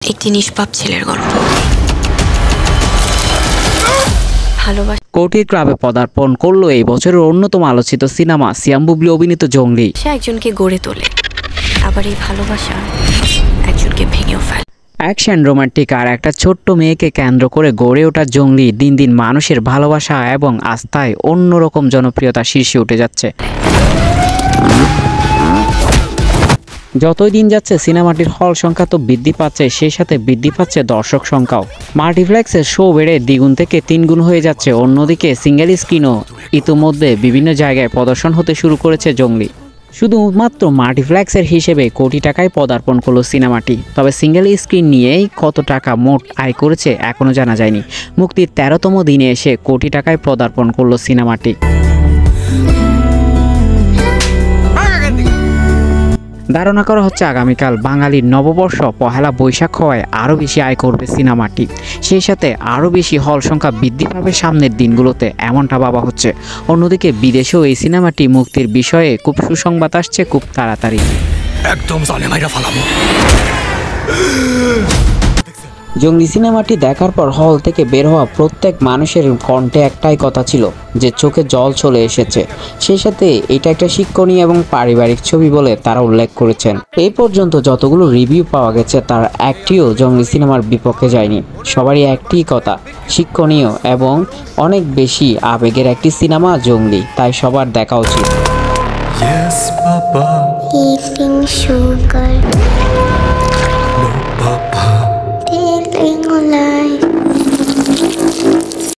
একটি নিষ্পাপ ছেলের গল্প। ভালোবাসা কোটির ক্লাবে পদার্পণ করলো এই বছরের অন্যতম আলোচিত সিনেমা সিয়াম বুবলি অভিনীত জঙ্গলি। সে একজনকে গড়ে তোলে, আবার এই ভালোবাসা একজনকে ভেঙেও ফেলে। অ্যাকশন রোমান্টিক আর একটা ছোট্ট মেয়েকে কেন্দ্র করে গড়ে ওঠা জঙ্গলি দিন দিন মানুষের ভালোবাসা এবং আস্থায় অন্যরকম জনপ্রিয়তা শীর্ষে উঠে যাচ্ছে। যতই দিন যাচ্ছে সিনেমাটির হল সংখ্যা তো বৃদ্ধি পাচ্ছে, সেই সাথে বৃদ্ধি পাচ্ছে দর্শক সংখ্যাও। মাল্টিপ্লেক্সের শো বেড়ে 2 থেকে 3 গুণ হয়ে যাচ্ছে। অন্যদিকে সিঙ্গেল স্ক্রিনও ইতিমধ্যে বিভিন্ন জায়গায় প্রদর্শন হতে শুরু করেছে জঙ্গলি। শুধুমাত্র মাল্টিপ্লেক্সের হিসেবে কোটি টাকায় পদার্পণ করলো সিনেমাটি। তবে সিঙ্গেল স্ক্রিন নিয়েই কত টাকা মোট আয় করেছে এখনও জানা যায়নি। মুক্তির 13তম দিনে এসে কোটি টাকায় পদার্পণ করলো সিনেমাটি। ধারণা করা হচ্ছে আগামীকাল বাঙালির নববর্ষ পহেলা বৈশাখ হওয়ায় আরও বেশি আয় করবে সিনেমাটি। সেই সাথে আরও বেশি হল সংখ্যা বৃদ্ধি পাবে সামনের দিনগুলোতে, এমনটা ভাবা হচ্ছে। অন্যদিকে বিদেশেও এই সিনেমাটি মুক্তির বিষয়ে খুব সুসংবাদ আসছে খুব তাড়াতাড়ি। একদম জানে মাইরা ফালামু। জঙ্গলি সিনেমাটি দেখার পর হল থেকে বের হওয়া প্রত্যেক মানুষের কণ্ঠে একটাই কথা ছিল যে চোখে জল চলে এসেছে। সেই সাথে এটা একটা শিক্ষণীয় এবং পারিবারিক ছবি বলে তারা উল্লেখ করেছেন। এই পর্যন্ত যতগুলো রিভিউ পাওয়া গেছে তার একটিও জঙ্গলি সিনেমার বিপক্ষে যায়নি। সবারই একটি কথা, শিক্ষণীয় এবং অনেক বেশি আবেগের একটি সিনেমা জঙ্গলি, তাই সবার দেখা উচিত। Yes, Papa. Eating sugar, No, Papa. telling lies.